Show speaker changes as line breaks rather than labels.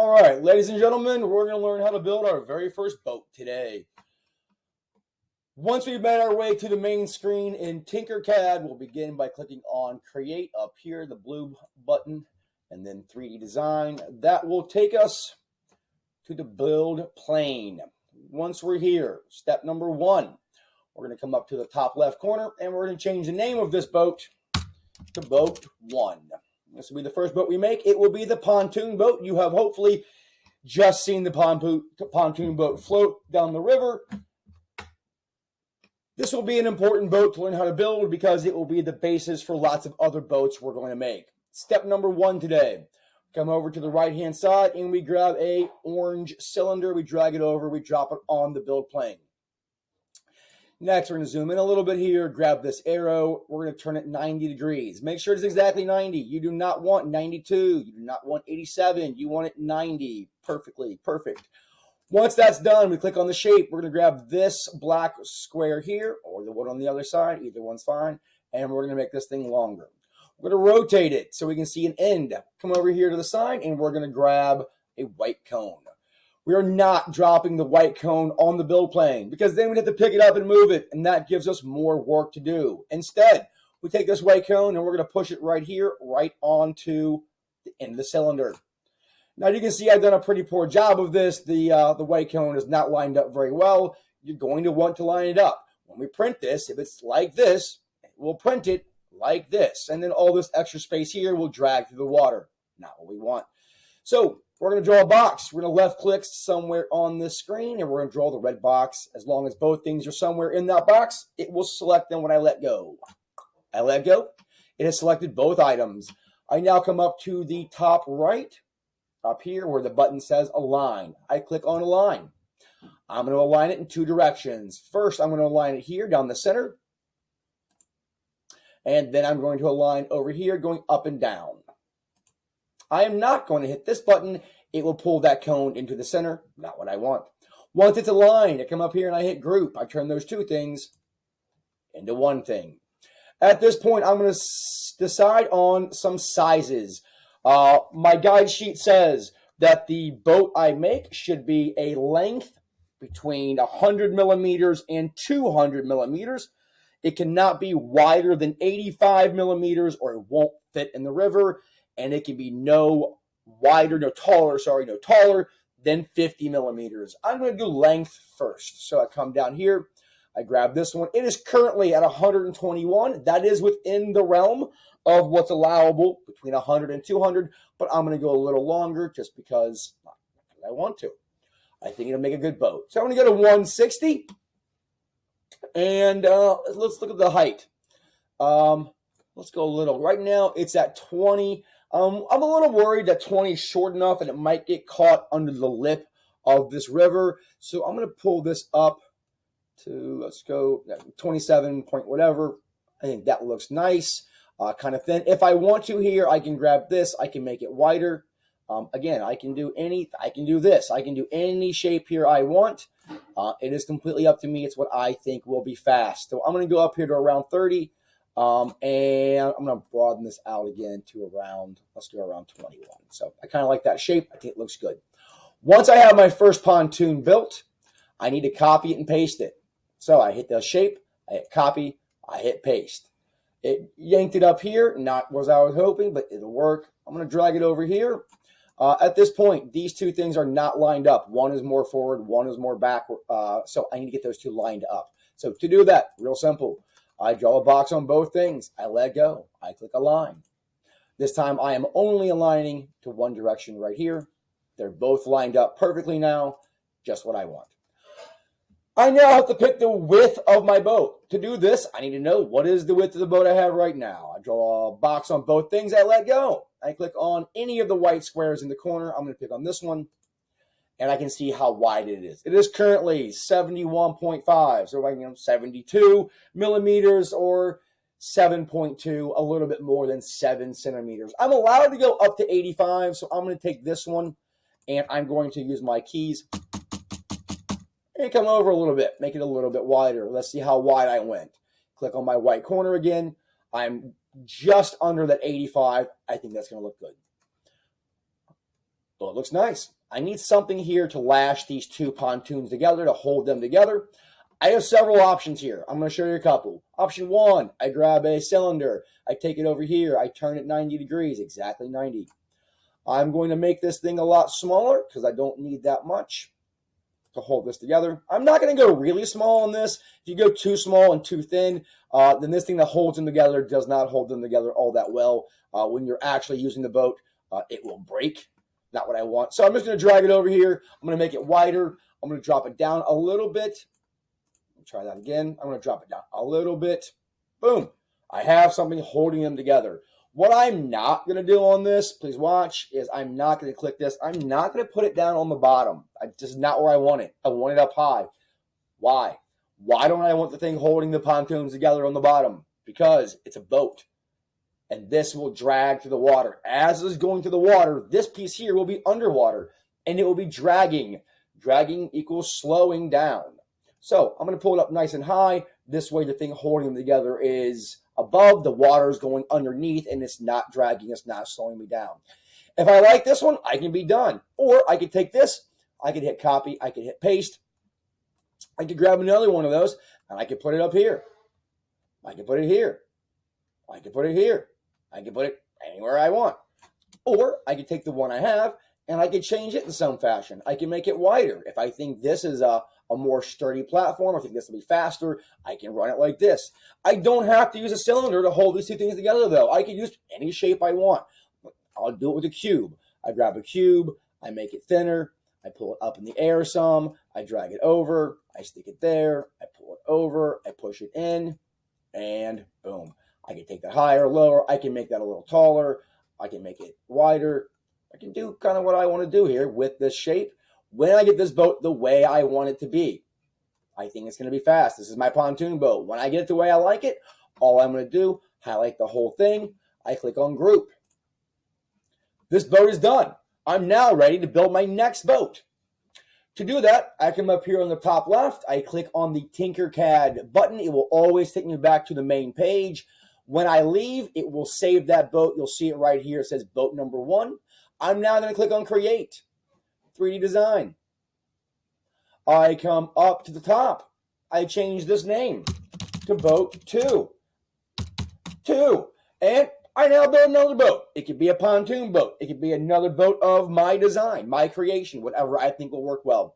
All right, ladies and gentlemen, we're going to learn how to build our very first boat today. Once we've made our way to the main screen in Tinker-CAD, we'll begin by clicking on Create up here, the blue button, and then 3D Design. That will take us to the build plane. Once we're here, step number 1, we're going to come up to the top left corner, and we're going to change the name of this boat to Boat 1. This will be the first boat we make. It will be the pontoon boat. You have hopefully just seen the pontoon boat float down the river. This will be an important boat to learn how to build because it will be the basis for lots of other boats we're going to make. Step number 1 today. Come over to the right-hand side and we grab a orange cylinder. We drag it over. We drop it on the build plane. Next, we're going to zoom in a little bit here, grab this arrow. We're going to turn it 90 degrees. Make sure it's exactly 90. You do not want 92. You do not want 87. You want it 90. Perfectly, perfect. Once that's done, we click on the shape. We're going to grab this black square here or the one on the other side. Either one's fine. And we're going to make this thing longer. We're going to rotate it so we can see an end. Come over here to the side, and we're going to grab a white cone. We are not dropping the white cone on the build plane because then we'd have to pick it up and move it, and that gives us more work to do. Instead, we take this white cone and we're going to push it right here, right onto the end of the cylinder. Now you can see I've done a pretty poor job of this. The white cone is not lined up very well. You're going to want to line it up. When we print this, if it's like this, we'll print it like this, and then all this extra space here will drag through the water. Not what we want. So we're going to draw a box. We're going to left click somewhere on this screen, and we're going to draw the red box. As long as both things are somewhere in that box, it will select them when I let go. I let go. It has selected both items. I now come up to the top right, up here where the button says Align. I click on Align. I'm going to align it in 2 directions. First, I'm going to align it here down the center, and then I'm going to align over here going up and down. I am not going to hit this button. It will pull that cone into the center. Not what I want. Once it's aligned, I come up here and I hit group. I turn those 2 things into 1 thing. At this point, I'm going to decide on some sizes. My guide sheet says that the boat I make should be a length between 100 millimeters and 200 millimeters. It cannot be wider than 85 millimeters or it won't fit in the river. And it can be no taller than 50 millimeters. I'm going to do length first. So I come down here. I grab this one. It is currently at 121. That is within the realm of what's allowable between 100 and 200. But I'm going to go a little longer just because I want to. I think it'll make a good boat. So I'm going to go to 160. And let's look at the height. Let's go a little. Right now, it's at 20. I'm a little worried that 20 is short enough and it might get caught under the lip of this river. So I'm going to pull this up to, let's go 27 point whatever. I think that looks nice, kind of thin. If I want to here, I can grab this. I can make it wider. Again, I can do this. I can do any shape here I want. It is completely up to me. It's what I think will be fast. So I'm going to go up here to around 30. And I'm going to broaden this out again to around, let's go around 21. So I kind of like that shape. I think it looks good. Once I have my first pontoon built, I need to copy it and paste it. So I hit the shape, I hit copy, I hit paste. It yanked it up here, not what I was hoping, but it'll work. I'm going to drag it over here. At this point, these 2 things are not lined up. One is more forward, one is more backward. So I need to get those 2 lined up. So to do that, real simple. I draw a box on both things. I let go. I click Align. This time I am only aligning to 1 direction right here. They're both lined up perfectly now. Just what I want. I now have to pick the width of my boat. To do this, I need to know what is the width of the boat I have right now. I draw a box on both things. I let go. I click on any of the white squares in the corner. I'm going to pick on this one. And I can see how wide it is. It is currently 71.5, so like 72 millimeters or 7.2, a little bit more than 7 centimeters. I'm allowed to go up to 85, so I'm going to take this one, and I'm going to use my keys and come over a little bit, make it a little bit wider. Let's see how wide I went. Click on my white corner again. I'm just under that 85. I think that's going to look good. But it looks nice. I need something here to lash these two pontoons together, to hold them together. I have several options here. I'm going to show you a couple. Option one, I grab a cylinder. I take it over here. I turn it 90 degrees, exactly 90. I'm going to make this thing a lot smaller because I don't need that much to hold this together. I'm not going to go really small on this. If you go too small and too thin, then this thing that holds them together does not hold them together all that well. When you're actually using the boat, it will break. Not what I want. So I'm just going to drag it over here. I'm going to make it wider. I'm going to drop it down a little bit. Try that again. I'm going to drop it down a little bit. Boom. I have something holding them together. What I'm not going to do on this, please watch, is I'm not going to click this. I'm not going to put it down on the bottom. This is not where I want it. I want it up high. Why? Why don't I want the thing holding the pontoons together on the bottom? Because it's a boat. And this will drag through the water. As it is going through the water, this piece here will be underwater. And it will be dragging. Dragging equals slowing down. So I'm going to pull it up nice and high. This way the thing holding them together is above. The water is going underneath and it's not dragging. It's not slowing me down. If I like this one, I can be done. Or I could take this. I could hit copy. I could hit paste. I could grab another one of those and I could put it up here. I could put it here. I could put it here. I could put it anywhere I want. Or I could take the one I have and I could change it in some fashion. I can make it wider. If I think this is a more sturdy platform, I think this will be faster, I can run it like this. I don't have to use a cylinder to hold these two things together, though. I can use any shape I want. I'll do it with a cube. I grab a cube, I make it thinner, I pull it up in the air some, I drag it over, I stick it there, I pull it over, I push it in, and boom. I can take that higher or lower. I can make that a little taller. I can make it wider. I can do kind of what I want to do here with this shape. When I get this boat the way I want it to be, I think it's going to be fast. This is my pontoon boat. When I get it the way I like it, all I'm going to do, highlight the whole thing. I click on group. This boat is done. I'm now ready to build my next boat. To do that, I come up here on the top left. I click on the Tinker-CAD button. It will always take me back to the main page. When I leave, it will save that boat. You'll see it right here. It says boat number 1. I'm now going to click on create, 3D design. I come up to the top. I change this name to boat 2. And I now build another boat. It could be a pontoon boat. It could be another boat of my design, my creation, whatever I think will work well.